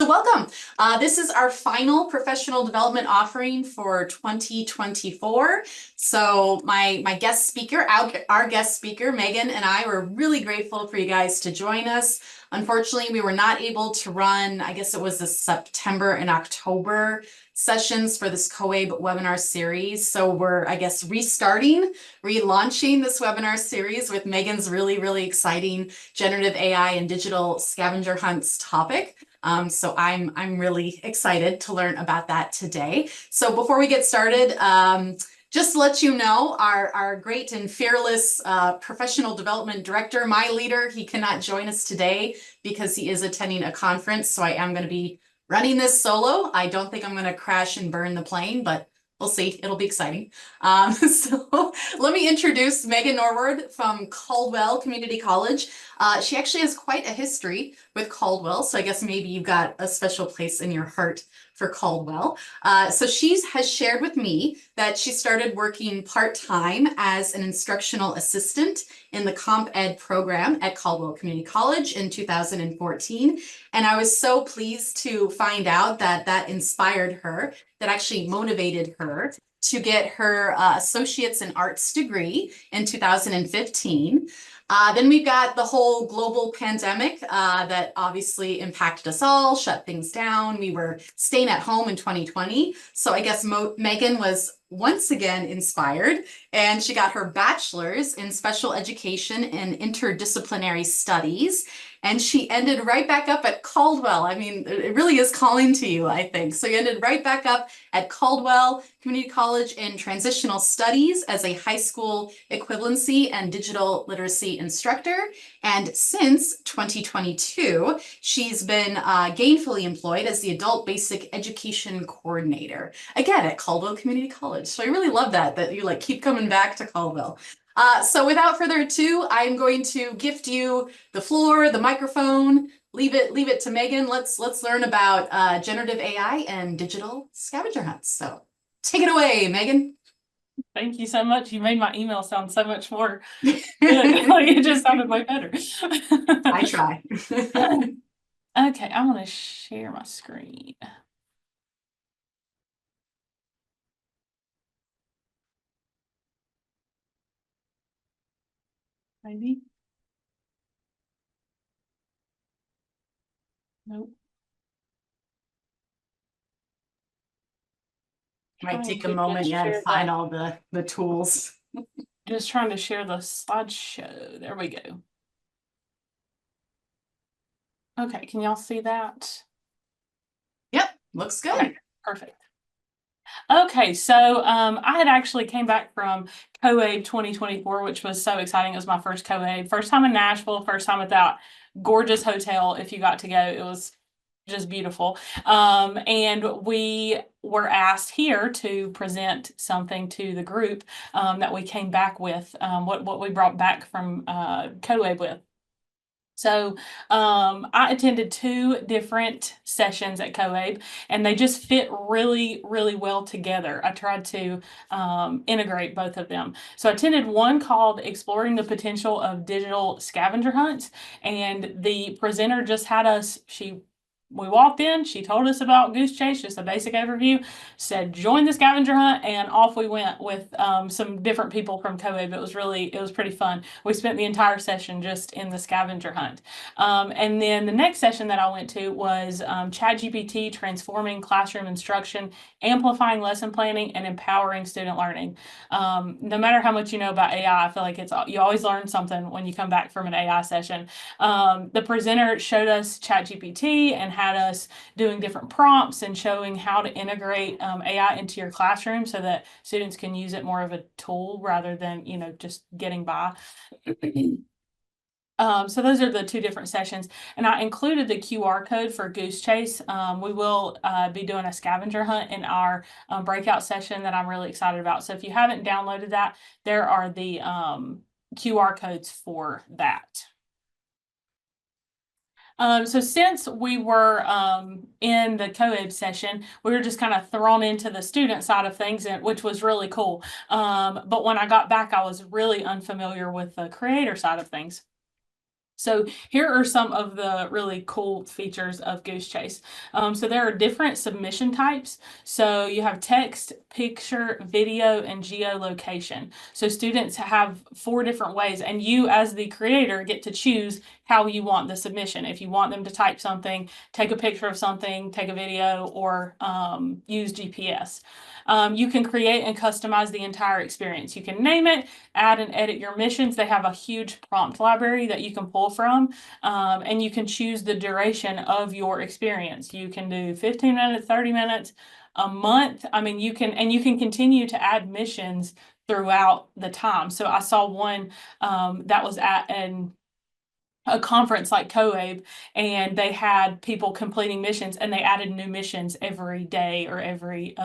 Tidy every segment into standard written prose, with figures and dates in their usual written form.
welcome. This is our final professional development offering for 2024. So my guest speaker, our guest speaker, Megan, and I were really grateful for you guys to join us. Unfortunately, we were not able to run, I guess it was the September and October sessions for this COABE webinar series. So we're, I guess, relaunching this webinar series with Megan's really exciting generative AI and digital scavenger hunts topic. So I'm really excited to learn about that today. So before we get started, just to let you know, our great and fearless professional development director, my leader, he cannot join us today because he is attending a conference. So I am going to be running this solo. I don't think I'm going to crash and burn the plane, but we'll see. It'll be exciting. So let me introduce Megan Norwood from Caldwell Community College. She actually has quite a history with Caldwell, so I guess maybe you've got a special place in your heart for Caldwell. So she has shared with me that she started working part-time as an instructional assistant in the Comp Ed program at Caldwell Community College in 2014. And I was so pleased to find out that that inspired her, that actually motivated her to get her associate's in arts degree in 2015. Then we've got the whole global pandemic that obviously impacted us all, shut things down. We were staying at home in 2020. So I guess Megan was once again inspired, and she got her bachelor's in special education and interdisciplinary studies. And she ended right back up at Caldwell. I mean, it really is calling to you, I think. So you ended right back up at Caldwell Community College in transitional studies as a high school equivalency and digital literacy instructor. And since 2022, she's been gainfully employed as the adult basic education coordinator, again, at Caldwell Community College. So I really love that you like keep coming back to Caldwell. So without further ado, I'm going to gift you the floor, the microphone. Leave it to Megan. Let's learn about generative AI and digital scavenger hunts. So take it away, Megan. Thank you so much. You made my email sound so much more good. Like, it just sounded way better. I try. Okay, I want to share my screen. Maybe. Nope. Might take a moment, to find all the tools. Just trying to share the slideshow. There we go. Okay, can y'all see that? Yep, looks good. Okay, perfect. Okay, so I had actually came back from COABE 2024, which was so exciting. It was my first COABE, first time in Nashville, first time at that gorgeous hotel. If you got to go, it was just beautiful. And we were asked here to present something to the group that we came back with, what we brought back from COABE with. So I attended 2 different sessions at COABE, and they just fit really well together. I tried to integrate both of them. So I attended one called Exploring the Potential of Digital Scavenger Hunts, and the presenter just had us, we walked in, she told us about Goosechase, just a basic overview, said join the scavenger hunt, and off we went with some different people from COABE. It was pretty fun. We spent the entire session just in the scavenger hunt. And then the next session that I went to was ChatGPT, Transforming Classroom Instruction, Amplifying Lesson Planning, and Empowering Student Learning. No matter how much you know about AI, I feel like you always learn something when you come back from an AI session. The presenter showed us ChatGPT and had us doing different prompts and showing how to integrate AI into your classroom so that students can use it more of a tool rather than, just getting by. So those are the 2 different sessions, and I included the QR code for Goosechase. We will be doing a scavenger hunt in our breakout session that I'm really excited about. So if you haven't downloaded that, there are the QR codes for that. So since we were in the COABE session, we were just kind of thrown into the student side of things, which was really cool. But when I got back, I was really unfamiliar with the creator side of things. So here are some of the really cool features of Goosechase. So there are different submission types. So you have text, picture, video, and geolocation. So students have 4 different ways, and you as the creator get to choose how you want the submission. If you want them to type something, take a picture of something, take a video, or use GPS. You can create and customize the entire experience. You can name it, add and edit your missions. They have a huge prompt library that you can pull from, and you can choose the duration of your experience. You can do 15 minutes, 30 minutes, a month. I mean, you can continue to add missions throughout the time. So I saw one that was at a conference like COABE, and they had people completing missions, and they added new missions every day or every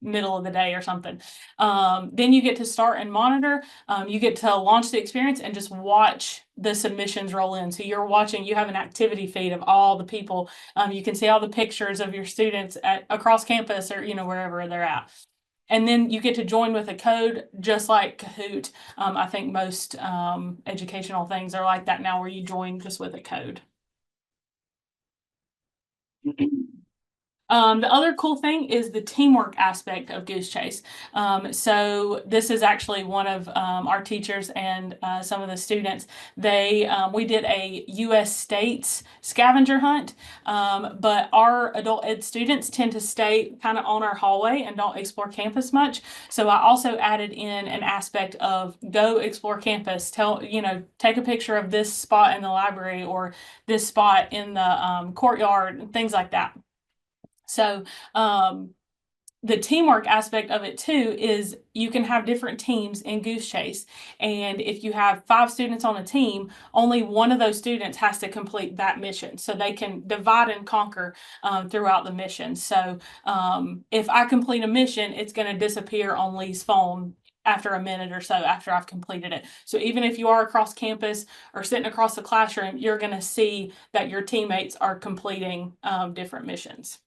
middle of the day or something. Then you get to start and monitor. You get to launch the experience and just watch the submissions roll in. So you're watching, you have an activity feed of all the people. You can see all the pictures of your students across campus or wherever they're at. And then you get to join with a code, just like Kahoot. I think most educational things are like that now, where you join just with a code. The other cool thing is the teamwork aspect of Goosechase. So this is actually one of our teachers and some of the students. We did a U.S. states scavenger hunt, but our adult ed students tend to stay kind of on our hallway and don't explore campus much. So I also added in an aspect of go explore campus. Take a picture of this spot in the library or this spot in the courtyard, things like that. So the teamwork aspect of it too is you can have different teams in Goosechase. And if you have 5 students on a team, only one of those students has to complete that mission. So they can divide and conquer throughout the mission. So if I complete a mission, it's going to disappear on Lee's phone after a minute or so after I've completed it. So even if you are across campus or sitting across the classroom, you're going to see that your teammates are completing different missions.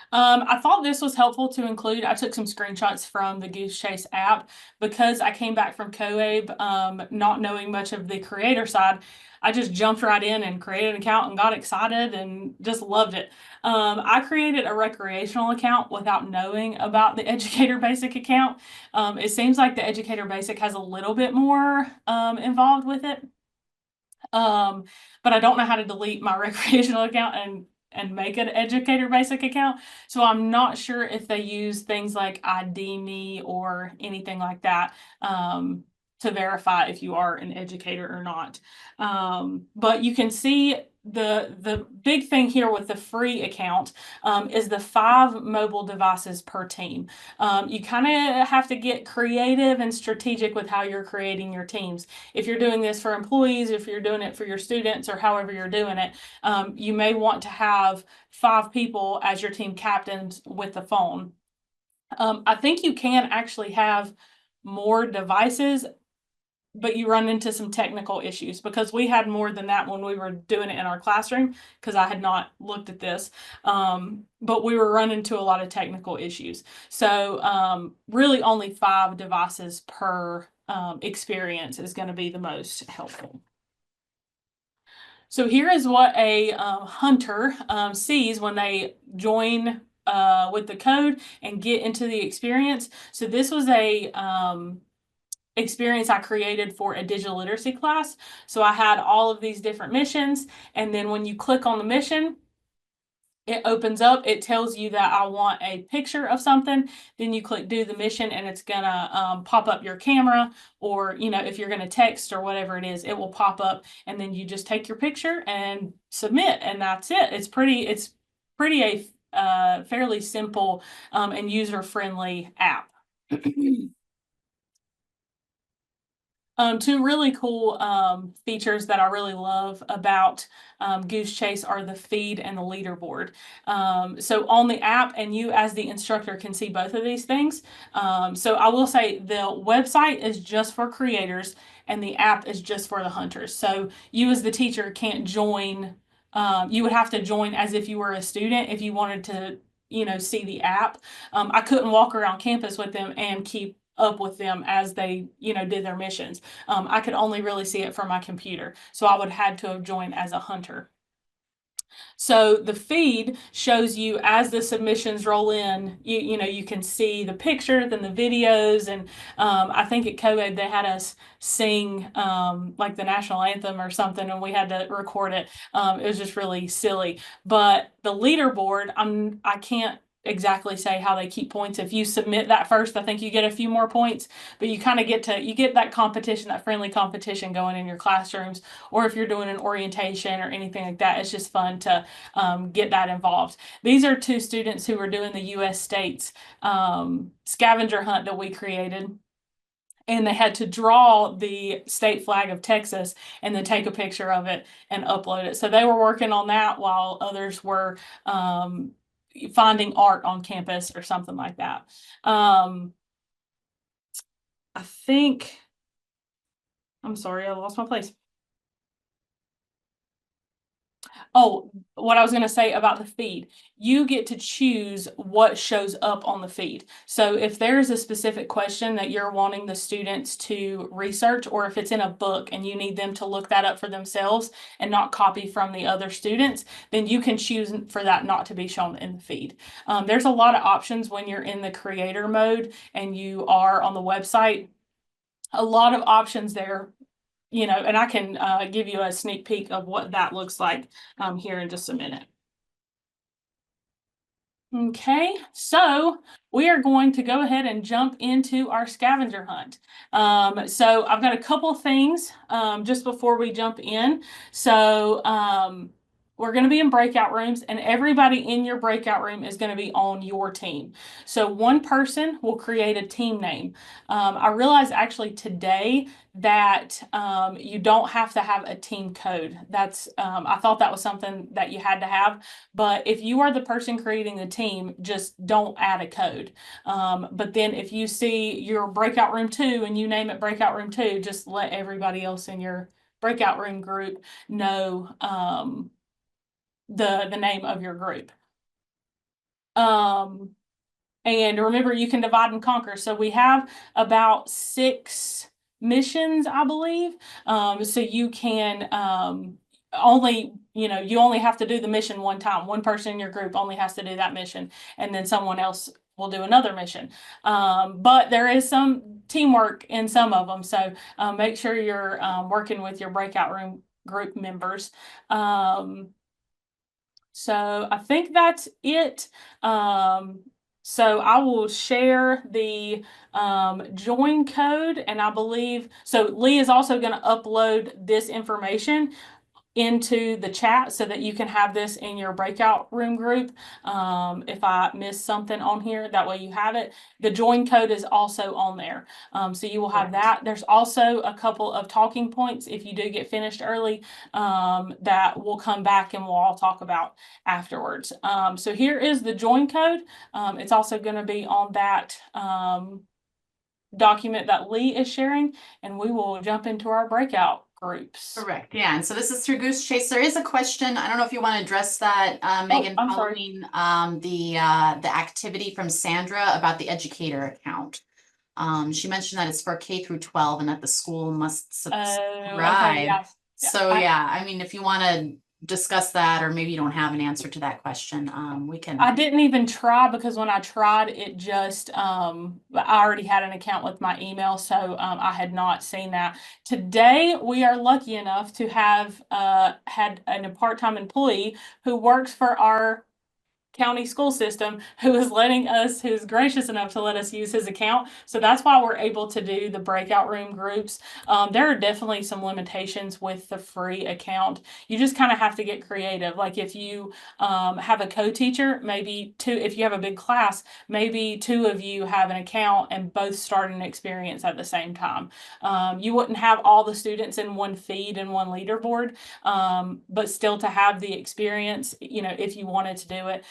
I thought this was helpful to include. I took some screenshots from the Goosechase app because I came back from COABE not knowing much of the creator side. I just jumped right in and created an account and got excited and just loved it. I created a recreational account without knowing about the Educator Basic account. It seems like the Educator Basic has a little bit more involved with it. But I don't know how to delete my recreational account and make an Educator Basic account. So I'm not sure if they use things like ID Me or anything like that to verify if you are an educator or not. But you can see the big thing here with the free account is the 5 mobile devices per team. You kind of have to get creative and strategic with how you're creating your teams. If you're doing this for employees, if you're doing it for your students, or however you're doing it, you may want to have 5 people as your team captains with the phone. I think you can actually have more devices, but you run into some technical issues because we had more than that when we were doing it in our classroom because I had not looked at this. But we were running into a lot of technical issues. So really only 5 devices per experience is going to be the most helpful. So here is what a hunter sees when they join with the code and get into the experience. So this was a experience I created for a digital literacy class. So I had all of these different missions, and then when you click on the mission, it opens up, it tells you that I want a picture of something, then you click do the mission and it's gonna pop up your camera, or if you're gonna text or whatever it is, it will pop up, and then you just take your picture and submit, and that's it. It's pretty a fairly simple and user-friendly app. 2 really cool features that I really love about Goosechase are the feed and the leaderboard. So on the app, and you as the instructor can see both of these things. So I will say the website is just for creators and the app is just for the hunters. So you as the teacher can't join. You would have to join as if you were a student if you wanted to see the app. I couldn't walk around campus with them and keep up with them as they, did their missions. I could only really see it from my computer. So I would had to have joined as a hunter. So the feed shows you as the submissions roll in, you can see the pictures and the videos. And I think at COABE they had us sing like the national anthem or something, and we had to record it. It was just really silly. But the leaderboard, I can't exactly say how they keep points. If you submit that first, I think you get a few more points, but you kind of get that competition, that friendly competition going in your classrooms, or if you're doing an orientation or anything like that. It's just fun to get that involved. These are two students who were doing the U.S. States scavenger hunt that we created. And they had to draw the state flag of Texas and then take a picture of it and upload it. So they were working on that while others were finding art on campus or something like that. I think, I'm sorry, I lost my place. Oh, what I was going to say about the feed, you get to choose what shows up on the feed. So if there's a specific question that you're wanting the students to research, or if it's in a book and you need them to look that up for themselves and not copy from the other students, then you can choose for that not to be shown in the feed. There's a lot of options when you're in the creator mode and you are on the website. A lot of options there, and I can give you a sneak peek of what that looks like here in just a minute. Okay, so we are going to go ahead and jump into our scavenger hunt. So I've got a couple things just before we jump in. So we're going to be in breakout rooms, and everybody in your breakout room is going to be on your team. So one person will create a team name. I realized actually today that you don't have to have a team code. That's I thought that was something that you had to have, but if you are the person creating the team, just don't add a code. But then if you see your breakout room 2 and you name it breakout room 2, just let everybody else in your breakout room group know the name of your group. And remember, you can divide and conquer. So we have about 6 missions, I believe. So you can you only have to do the mission one time. One person in your group only has to do that mission, and then someone else will do another mission. But there is some teamwork in some of them. So make sure you're working with your breakout room group members. So I think that's it. So I will share the join code, and I believe, so Lee is also going to upload this information into the chat so that you can have this in your breakout room group. If I miss something on here, that way you have it. The join code is also on there. So you will have that. There's also a couple of talking points if you do get finished early that we'll come back and we'll all talk about afterwards. So here is the join code. It's also going to be on that document that Lee is sharing, and we will jump into our breakout groups. Correct. Yeah. And so this is through Goosechase. There is a question. I don't know if you want to address that, Megan, following the activity from Sandra about the educator account. She mentioned that it's for K through 12 and that the school must subscribe. Okay, yeah. So yeah, I mean, if you want to discuss that, or maybe you don't have an answer to that question, we can. I didn't even try, because when I tried it just I already had an account with my email, so I had not seen that. Today we are lucky enough to have had a part-time employee who works for our county school system who is gracious enough to let us use his account. So that's why we're able to do the breakout room groups. There are definitely some limitations with the free account. You just kind of have to get creative. Like if you have a co-teacher, maybe if you have a big class, maybe 2 of you have an account and both start an experience at the same time. You wouldn't have all the students in one feed and one leaderboard, but still to have the experience, if you wanted to do it.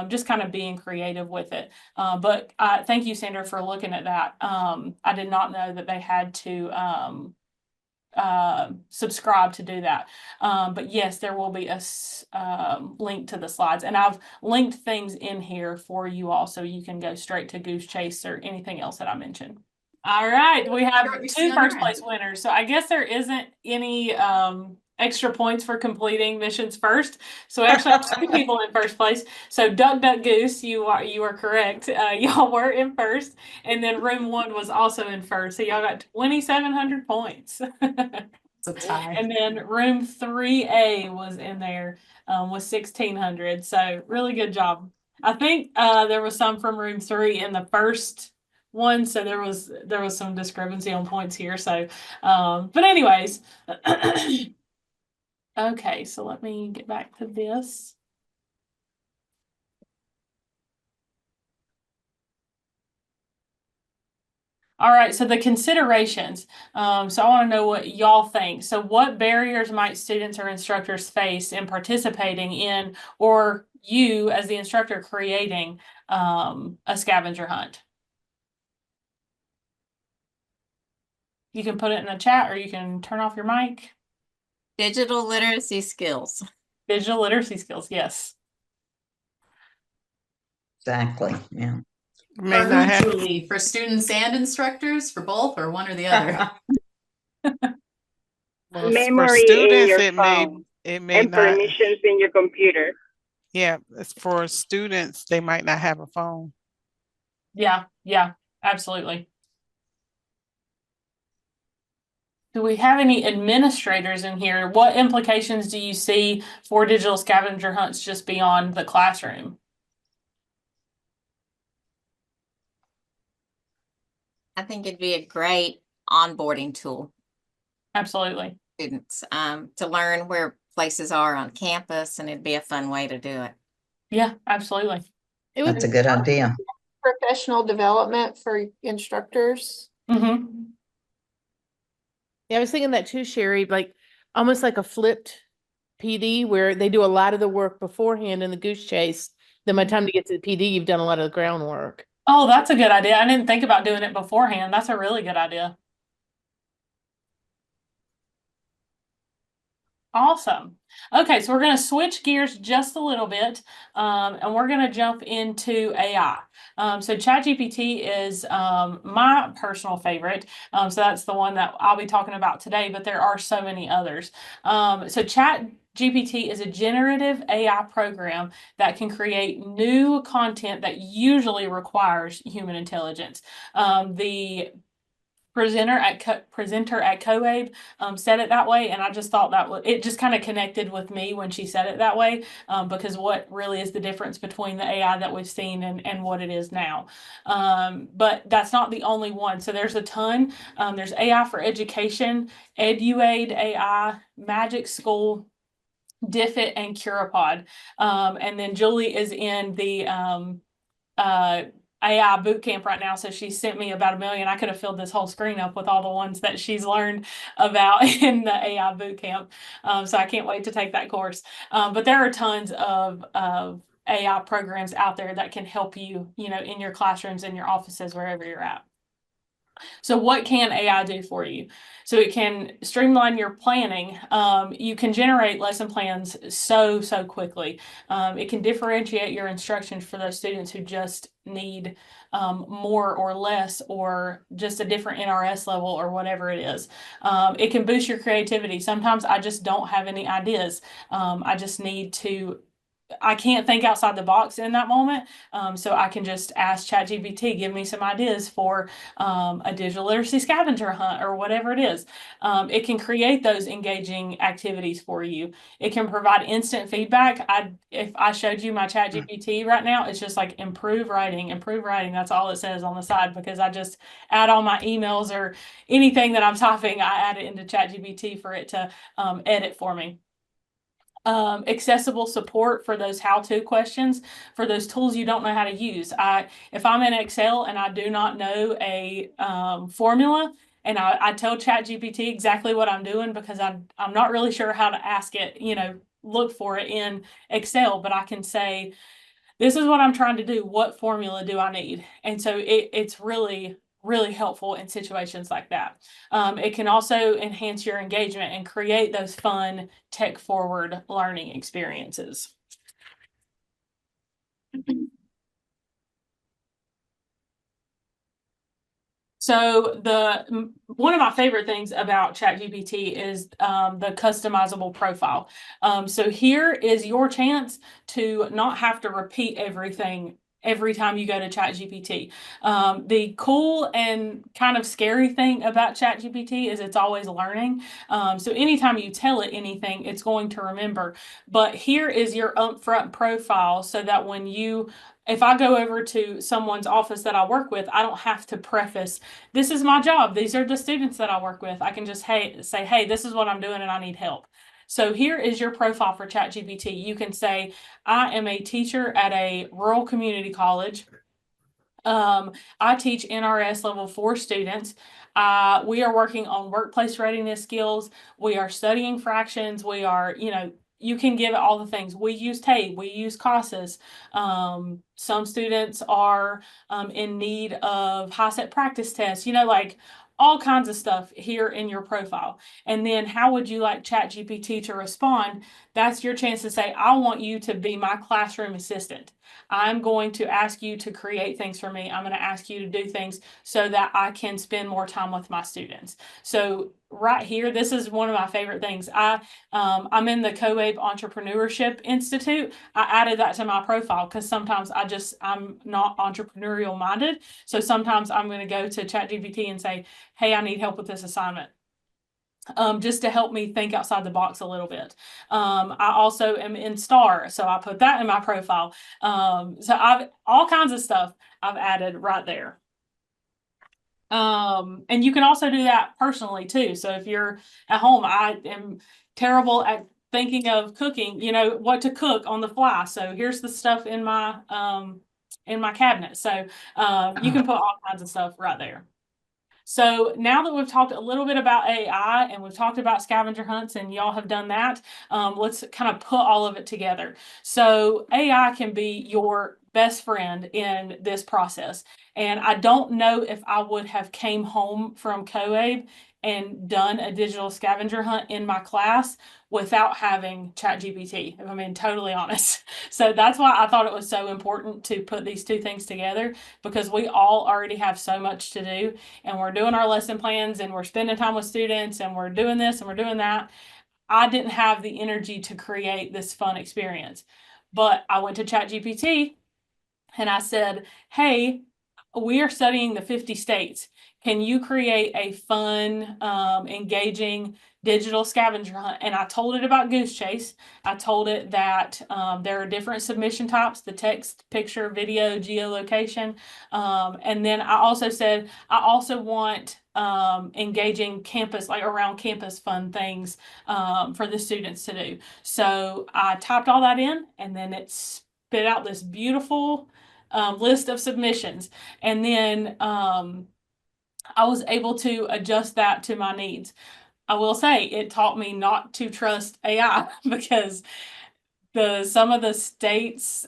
Just kind of being creative with it. But thank you, Sandra, for looking at that. I did not know that they had to subscribe to do that. But yes, there will be a link to the slides, and I've linked things in here for you all so you can go straight to Goosechase or anything else that I mentioned. All right, we have What you see two on your first end. place winners. So I guess there isn't any extra points for completing missions first. So we actually have two people in first place. So Duck Duck Goose, you are correct. Y'all were in first, and then Room One was also in first. So y'all got 2,700 points. It's a tie. And then Room 3A was in there with 1,600. So really good job. I think there was some from Room 3 in the first one, so there was some discrepancy on points here. So, but anyways, okay. So let me get back to this. All right, so the considerations. So I want to know what y'all think. So what barriers might students or instructors face in participating in, or you as the instructor creating a scavenger hunt? You can put it in the chat or you can turn off your mic. Digital literacy skills. Digital literacy skills, yes. Exactly, yeah. For who, Julie? For students and instructors, for both, or one or the other? Well, for Memory in students, your it may phone not. and permissions in your computer. Yeah, it's for students, they might not have a phone. Yeah, absolutely. Do we have any administrators in here? What implications do you see for digital scavenger hunts just beyond the classroom? I think it'd be a great onboarding tool Absolutely. for students to learn where places are on campus, and it'd be a fun way to do it. Yeah, absolutely. It would That's a be good idea. professional development for instructors. Mm-hmm. Yeah, I was thinking that too, Sherry, like almost like a flipped PD where they do a lot of the work beforehand in the Goosechase. Then by the time to get to the PD, you've done a lot of the groundwork. Oh, that's a good idea. I didn't think about doing it beforehand. That's a really good idea. Awesome. Okay, so we're going to switch gears just a little bit, and we're going to jump into AI. So ChatGPT is my personal favorite. So that's the one that I'll be talking about today, but there are so many others. So ChatGPT is a generative AI program that can create new content that usually requires human intelligence. The presenter at COABE said it that way, and I just thought that it just kind of connected with me when she said it that way, because what really is the difference between the AI that we've seen and what it is now. But that's not the only one. So there's a ton. There's AI for education, EduAid AI, Magic School, Diffit, and Curipod. And then Julie is in the AI boot camp right now, so she sent me about 1 million. I could have filled this whole screen up with all the ones that she's learned about in the AI boot camp. So I can't wait to take that course. But there are tons of AI programs out there that can help you, in your classrooms, in your offices, wherever you're at. So what can AI do for you? So it can streamline your planning. You can generate lesson plans so quickly. It can differentiate your instructions for those students who just need more or less, or just a different NRS level, or whatever it is. It can boost your creativity. Sometimes I just don't have any ideas. I can't think outside the box in that moment. So I can just ask ChatGPT, give me some ideas for a digital literacy scavenger hunt, or whatever it is. It can create those engaging activities for you. It can provide instant feedback. If I showed you my ChatGPT right now, it's just like improve writing. That's all it says on the side, because I just add all my emails or anything that I'm typing, I add it into ChatGPT for it to edit for me. Accessible support for those how-to questions, for those tools you don't know how to use. If I'm in Excel and I do not know a formula, and I tell ChatGPT exactly what I'm doing, because I'm not really sure how to ask it, look for it in Excel, but I can say, this is what I'm trying to do. What formula do I need? And so it's really helpful in situations like that. It can also enhance your engagement and create those fun tech-forward learning experiences. So one of my favorite things about ChatGPT is the customizable profile. So here is your chance to not have to repeat everything every time you go to ChatGPT. The cool and kind of scary thing about ChatGPT is it's always learning. So anytime you tell it anything, it's going to remember. But here is your upfront profile so that if I go over to someone's office that I work with, I don't have to preface, this is my job. These are the students that I work with. I can just say, hey, this is what I'm doing and I need help. So here is your profile for ChatGPT. You can say, I am a teacher at a rural community college. I teach NRS level 4 students. We are working on workplace readiness skills. We are studying fractions. We are, you can give it all the things. We use TABE, we use CASAs. Some students are in need of high set practice tests, like all kinds of stuff here in your profile. And then how would you like ChatGPT to respond? That's your chance to say, I want you to be my classroom assistant. I'm going to ask you to create things for me. I'm going to ask you to do things so that I can spend more time with my students. So right here, this is one of my favorite things. I'm in the COABE Entrepreneurship Institute. I added that to my profile because sometimes I'm not entrepreneurial minded. So sometimes I'm going to go to ChatGPT and say, hey, I need help with this assignment. Just to help me think outside the box a little bit. I also am in STAR, so I put that in my profile. So I've all kinds of stuff I've added right there. And you can also do that personally too. So if you're at home, I am terrible at thinking of cooking, what to cook on the fly. So here's the stuff in my cabinet. So you can put all kinds of stuff right there. So now that we've talked a little bit about AI and we've talked about scavenger hunts and y'all have done that, let's kind of put all of it together. So AI can be your best friend in this process. And I don't know if I would have came home from COABE and done a digital scavenger hunt in my class without having ChatGPT, if I'm being totally honest. So that's why I thought it was so important to put these two things together, because we all already have so much to do and we're doing our lesson plans and we're spending time with students and we're doing this and we're doing that. I didn't have the energy to create this fun experience, but I went to ChatGPT and I said, hey, we are studying the 50 states. Can you create a fun, engaging digital scavenger hunt? And I told it about Goosechase. I told it that there are different submission types, the text, picture, video, geolocation. And then I also said, I also want engaging campus, like around campus fun things for the students to do. So I typed all that in and then it spit out this beautiful list of submissions. And then I was able to adjust that to my needs. I will say it taught me not to trust AI because some of the states,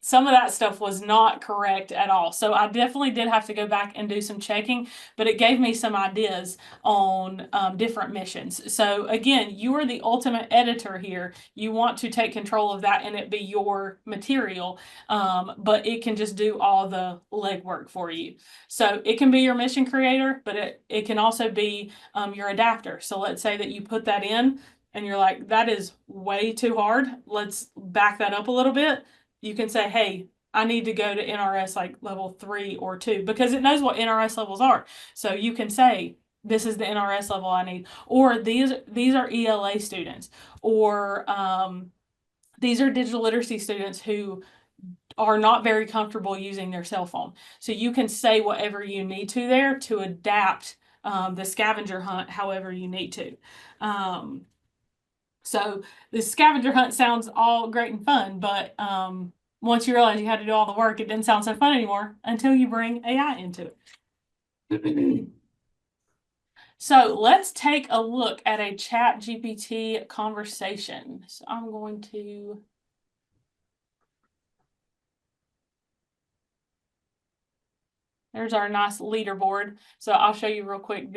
some of that stuff was not correct at all. So I definitely did have to go back and do some checking, but it gave me some ideas on different missions. So again, you are the ultimate editor here. You want to take control of that and it be your material, but it can just do all the legwork for you. So it can be your mission creator, but it can also be your adapter. So let's say that you put that in and you're like, that is way too hard. Let's back that up a little bit. You can say, hey, I need to go to NRS like level 3 or 2 because it knows what NRS levels are. So you can say, this is the NRS level I need, or these are ELA students, or these are digital literacy students who are not very comfortable using their cell phone. So you can say whatever you need to there to adapt the scavenger hunt however you need to. So the scavenger hunt sounds all great and fun, but once you realize you had to do all the work, it didn't sound so fun anymore until you bring AI into it. So let's take a look at a ChatGPT conversation. So I'm going to there's our nice leaderboard. So I'll show you real quick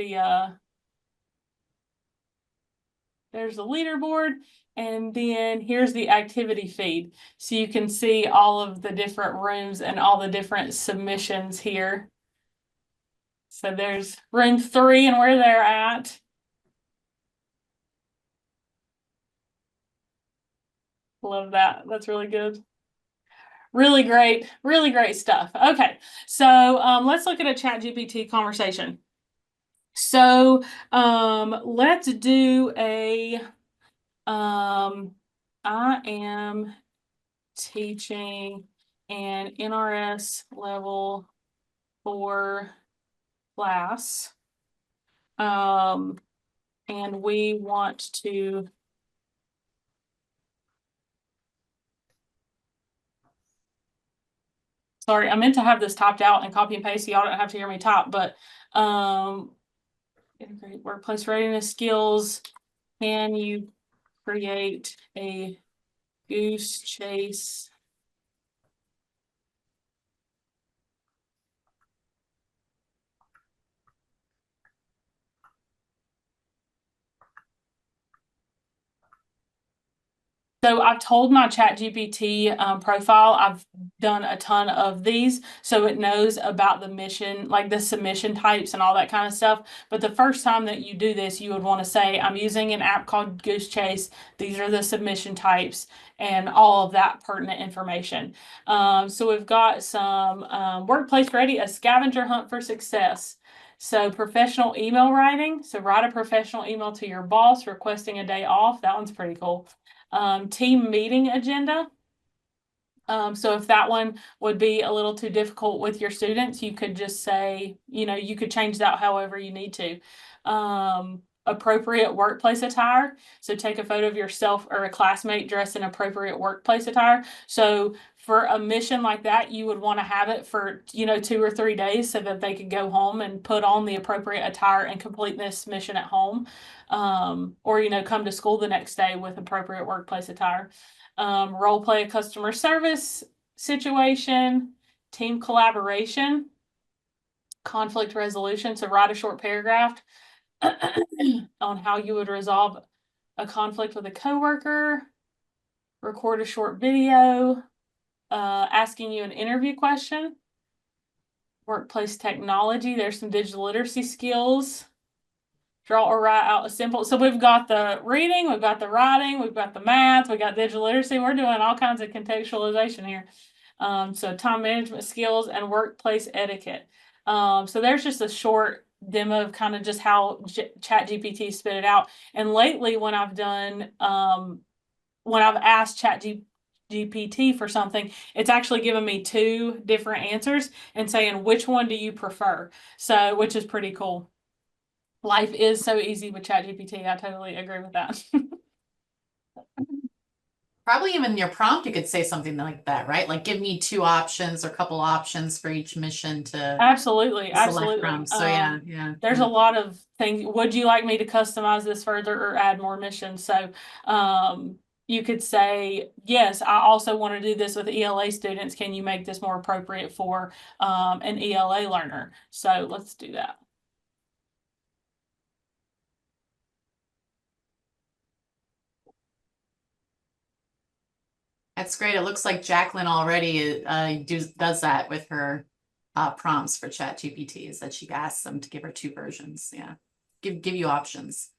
there's the leaderboard, and then here's the activity feed. So you can see all of the different rooms and all the different submissions here. So there's room 3 and where they're at. Love that. That's really good. Really great stuff. Okay, so let's look at a ChatGPT conversation. So let's do a I am teaching an NRS level 4 class. And we want to sorry, I meant to have this typed out and copy and paste, so y'all don't have to hear me type, but integrate workplace readiness skills. Can you create a Goosechase So I've told my ChatGPT profile, I've done a ton of these, so it knows about the mission, like the submission types and all that kind of stuff. But the first time that you do this, you would want to say, I'm using an app called Goosechase. These are the submission types and all of that pertinent information. So we've got some workplace ready, a scavenger hunt for success. So professional email writing. So write a professional email to your boss requesting a day off. That one's pretty cool. Team meeting agenda. So if that one would be a little too difficult with your students, you could just say, you could change that however you need to. Appropriate workplace attire. So take a photo of yourself or a classmate dressed in appropriate workplace attire. So for a mission like that, you would want to have it for, 2 or 3 days so that they could go home and put on the appropriate attire and complete this mission at home. Or, come to school the next day with appropriate workplace attire. Role play a customer service situation, team collaboration, conflict resolution. So write a short paragraph on how you would resolve a conflict with a coworker, record a short video, asking you an interview question, workplace technology. There's some digital literacy skills. Draw or write out a simple. So we've got the reading, we've got the writing, we've got the math, we've got digital literacy. We're doing all kinds of contextualization here. So time management skills and workplace etiquette. So there's just a short demo of kind of just how ChatGPT spit it out. And lately when I've done, when I've asked ChatGPT for something, it's actually given me 2 different answers and saying, which one do you prefer? So, which is pretty cool. Life is so easy with ChatGPT. I totally agree with that. Probably even your prompt, you could say something like that, right? Like give me 2 options or a couple options for each mission to Absolutely, select absolutely. from. So yeah. There's a lot of things. Would you like me to customize this further or add more missions? So you could say, yes, I also want to do this with ELA students. Can you make this more appropriate for an ELA learner? So let's do that. That's great. It looks like Jacqueline already does that with her prompts for ChatGPT, is that she asks them to give her 2 versions. Yeah, give you options.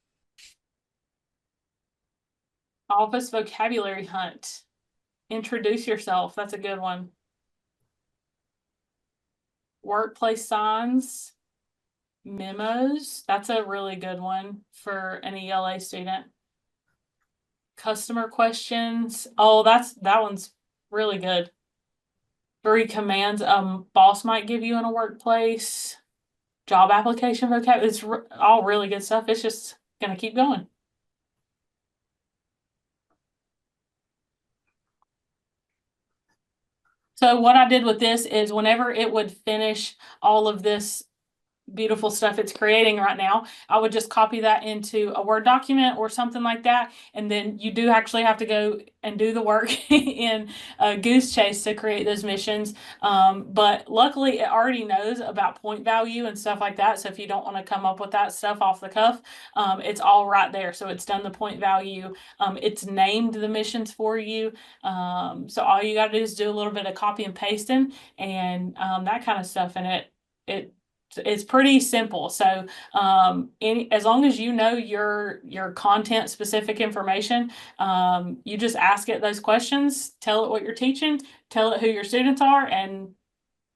Office vocabulary hunt. Introduce yourself. That's a good one. Workplace signs. Memos. That's a really good one for an ELA student. Customer questions. Oh, that one's really good. 3 commands boss might give you in a workplace. Job application vocab. It's all really good stuff. It's just gonna keep going. So what I did with this is whenever it would finish all of this beautiful stuff it's creating right now, I would just copy that into a Word document or something like that. And then you do actually have to go and do the work in Goosechase to create those missions. But luckily it already knows about point value and stuff like that. So if you don't want to come up with that stuff off the cuff, it's all right there. So it's done the point value. It's named the missions for you. So all you got to do is do a little bit of copy and pasting and that kind of stuff. And it It's pretty simple. So as long as you know your content specific information, you just ask it those questions, tell it what you're teaching, tell it who your students are, and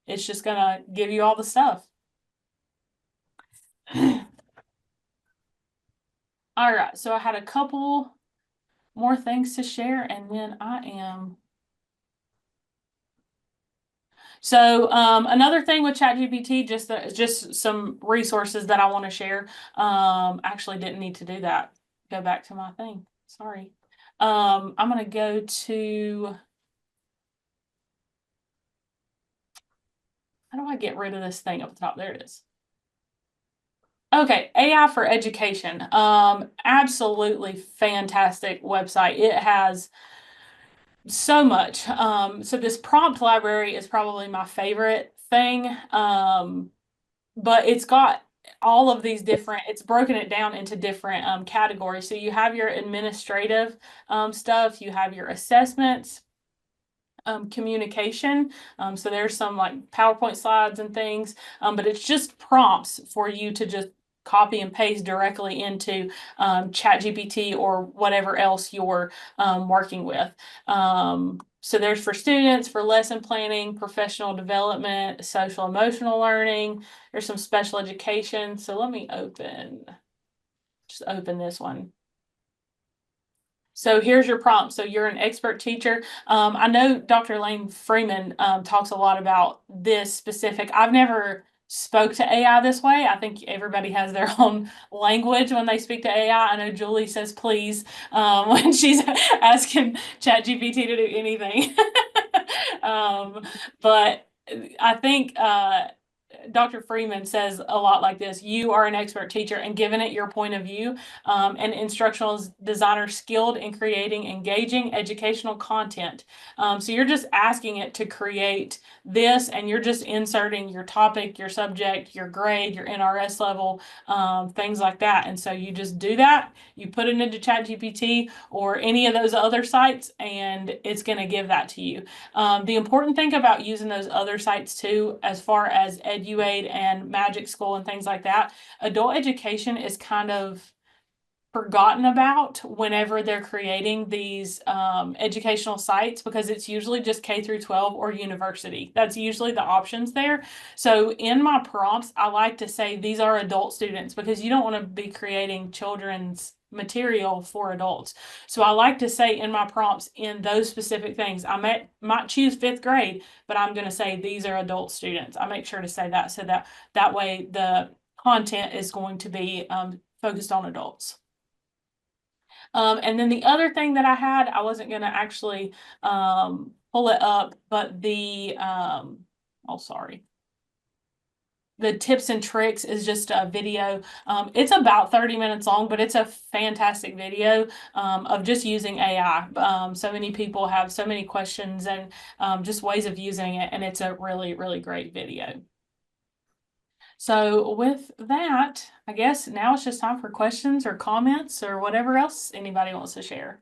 it's just gonna give you all the stuff. All right, so I had a couple more things to share, and then I am. So another thing with ChatGPT, just some resources that I want to share. Actually didn't need to do that. Go back to my thing. Sorry. I'm gonna go to. How do I get rid of this thing up the top? There it is. Okay, AI for Education. Absolutely fantastic website. It has so much. So this prompt library is probably my favorite thing. But it's got all of these different, it's broken it down into different categories. So you have your administrative stuff, you have your assessments, communication. So there's some like PowerPoint slides and things, but it's just prompts for you to just copy and paste directly into ChatGPT or whatever else you're working with. So there's for students, for lesson planning, professional development, social emotional learning. There's some special education. So let me just open this one. So here's your prompt. So you're an expert teacher. I know Dr. Lane Freeman talks a lot about this specific. I've never spoke to AI this way. I think everybody has their own language when they speak to AI. I know Julie says please when she's asking ChatGPT to do anything. But I think Dr. Freeman says a lot like this: you are an expert teacher, and giving it your point of view, an instructional designer skilled in creating engaging educational content. So you're just asking it to create this, and you're just inserting your topic, your subject, your grade, your NRS level, things like that. And so you just do that, you put it into ChatGPT or any of those other sites, and it's going to give that to you. The important thing about using those other sites too, as far as EduAid and Magic School and things like that, adult education is kind of forgotten about whenever they're creating these educational sites, because it's usually just K through 12 or university. That's usually the options there. So in my prompts, I like to say these are adult students, because you don't want to be creating children's material for adults. So I like to say in my prompts, in those specific things, I might choose 5th grade, but I'm going to say these are adult students. I make sure to say that, so that way the content is going to be focused on adults. And then the other thing that I had, I wasn't going to actually pull it up, but the tips and tricks is just a video. It's about 30 minutes long, but it's a fantastic video of just using AI. So many people have so many questions and just ways of using it, and it's a really, really great video. So with that, I guess now it's just time for questions or comments or whatever else anybody wants to share.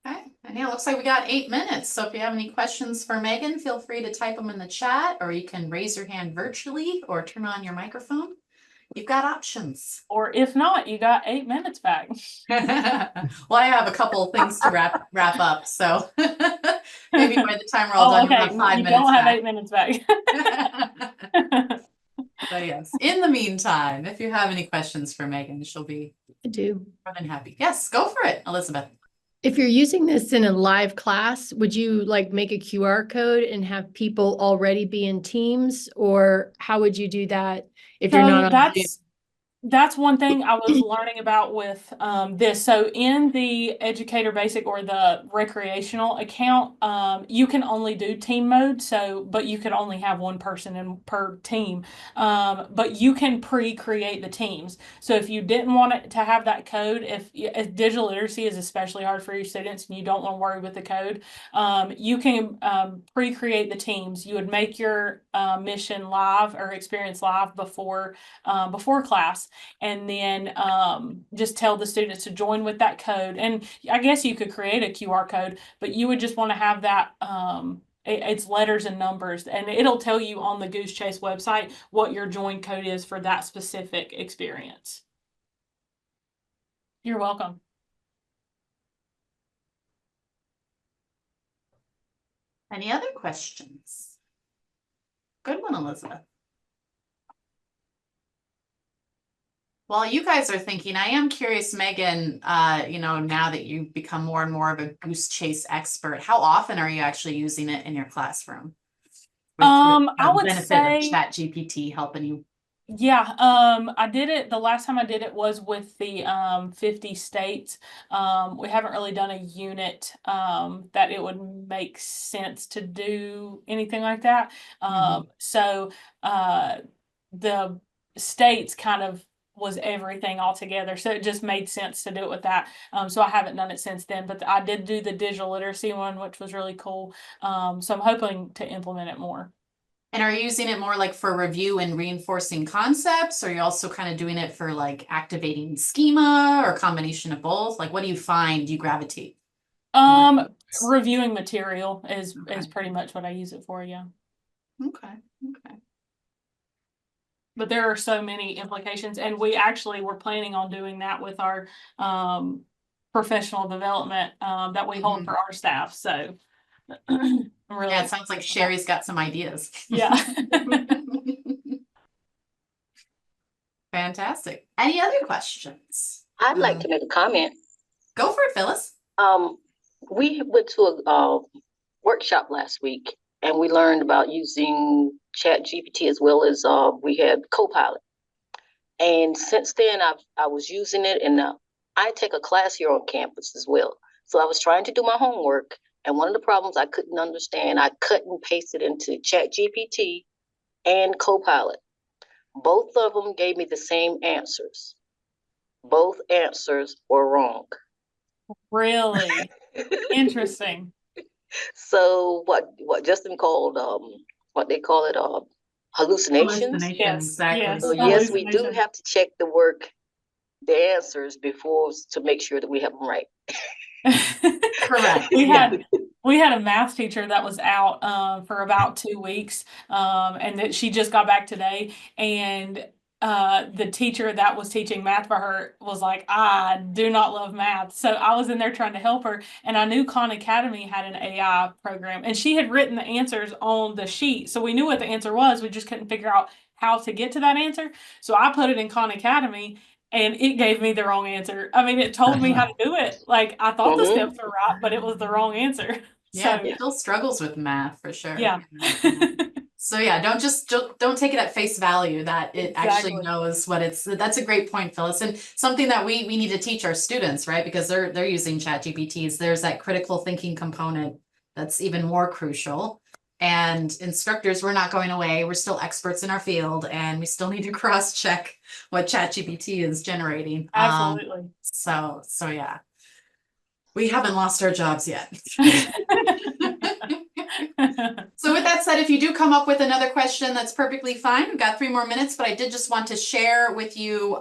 Okay, and yeah, it looks like we got 8 minutes. So if you have any questions for Megan, feel free to type them in the chat, or you can raise your hand virtually or turn on your microphone. You've got options. Or if not, you got 8 minutes back. Well, I have a couple of things to wrap up, so maybe by the time we're all done, okay. you'll have 5 you minutes don't have back. 8 minutes back. But yes, in the meantime, if you have any questions for Megan, she'll be I do. more than happy. Yes, go for it, Elizabeth. If you're using this in a live class, would you like make a QR code and have people already be in teams, or how would you do that if you're not on Zoom? That's one thing I was learning about with this. So in the Educator Basic or the recreational account, you can only do team mode. But you could only have one person per team. But you can pre-create the teams. So if you didn't want it to have that code, if digital literacy is especially hard for your students and you don't want to worry with the code, you can pre-create the teams. You would make your mission live or experience live before class. And then just tell the students to join with that code. And I guess you could create a QR code, but you would just want to have that it's letters and numbers, and it'll tell you on the Goosechase website what your join code is for that specific experience. You're welcome. Any other questions? Good one, Elizabeth. While you guys are thinking, I am curious, Megan, now that you've become more and more of a Goosechase expert, how often are you actually using it in your classroom? I would benefit say of ChatGPT helping you. Yeah, I did it the last time I did it was with the 50 states. We haven't really done a unit that it would make sense to do anything like that. So the states kind of was everything all together. So it just made sense to do it with that. So I haven't done it since then, but I did do the digital literacy one, which was really cool. So I'm hoping to implement it more. And are you using it more like for review and reinforcing concepts? Or are you also kind of doing it for like activating schema or a combination of both? Like, what do you find you gravitate? Reviewing material is pretty much what I use it for, yeah. Okay. But there are so many implications, and we actually were planning on doing that with our professional development that we hold for our staff. So really, yeah, it sounds like Sherry's got some ideas. Yeah. Fantastic. Any other questions? I'd like to make a comment. Go for it, Phyllis. We went to a workshop last week, and we learned about using ChatGPT as well as we had Copilot. And since then, I was using it, and I take a class here on campus as well. So I was trying to do my homework, and one of the problems I couldn't understand, I cut and pasted into ChatGPT and Copilot. Both of them gave me the same answers. Both answers were wrong. Really? Interesting. So what Justin called what they call it hallucinations. Yes, exactly. Yes, So yes, we do have to check the answers before to make sure that we have them right. Correct. We had a math teacher that was out for about 2 weeks, and that she just got back today, and the teacher that was teaching math for her was like, I do not love math. So I was in there trying to help her, and I knew Khan Academy had an AI program, and she had written the answers on the sheet. So we knew what the answer was. We just couldn't figure out how to get to that answer. So I put it in Khan Academy, and it gave me the wrong answer. I mean, it told me how to do it. Like, I thought the steps were right, but it was the wrong answer. Yeah, So, still struggles with math for sure. Yeah. So yeah, don't take it at face value that it actually knows what that's a great point, Phyllis. And something that we need to teach our students, right? Because they're using ChatGPTs. There's that critical thinking component that's even more crucial. And instructors, we're not going away. We're still experts in our field, and we still need to cross-check what ChatGPT is generating. Absolutely. So yeah. We haven't lost our jobs yet. So with that said, if you do come up with another question, that's perfectly fine. We've got 3 more minutes, but I did just want to share with you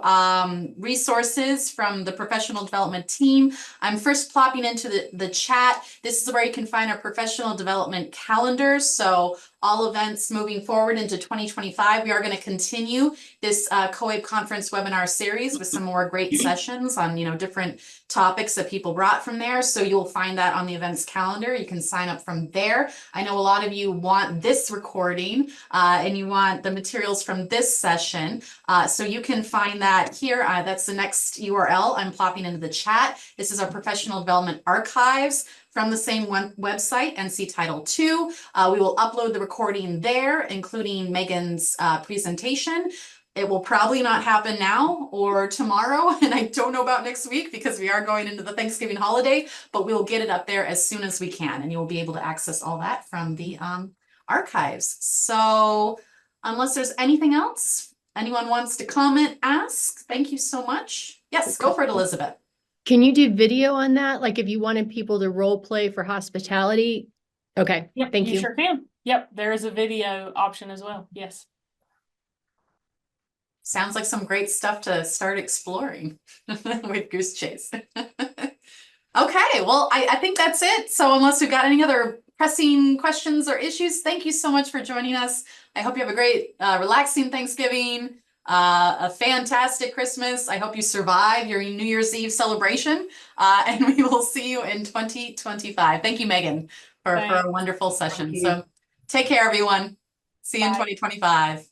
resources from the professional development team. I'm first plopping into the chat. This is where you can find our professional development calendar. So all events moving forward into 2025. We are going to continue this COABE conference webinar series with some more great sessions on different topics that people brought from there. So you'll find that on the events calendar. You can sign up from there. I know a lot of you want this recording and you want the materials from this session. So you can find that here. That's the next URL I'm plopping into the chat. This is our professional development archives from the same website, NC Title II. We will upload the recording there, including Megan's presentation. It will probably not happen now or tomorrow, and I don't know about next week because we are going into the Thanksgiving holiday, but we'll get it up there as soon as we can, and you'll be able to access all that from the archives. So unless there's anything else, anyone wants to comment, ask, thank you so much. Yes, go for it, Elizabeth. Can you do video on that? Like if you wanted people to role play for hospitality? Okay, Yep, thank you. Sure can. Yep, there is a video option as well. Yes. Sounds like some great stuff to start exploring with Goosechase. Okay, well, I think that's it. So unless we've got any other pressing questions or issues, thank you so much for joining us. I hope you have a great, relaxing Thanksgiving, a fantastic Christmas. I hope you survive your New Year's Eve celebration, and we will see you in 2025. Thank you, Megan, for a wonderful session. you. So take care, everyone. See you in Bye. 2025.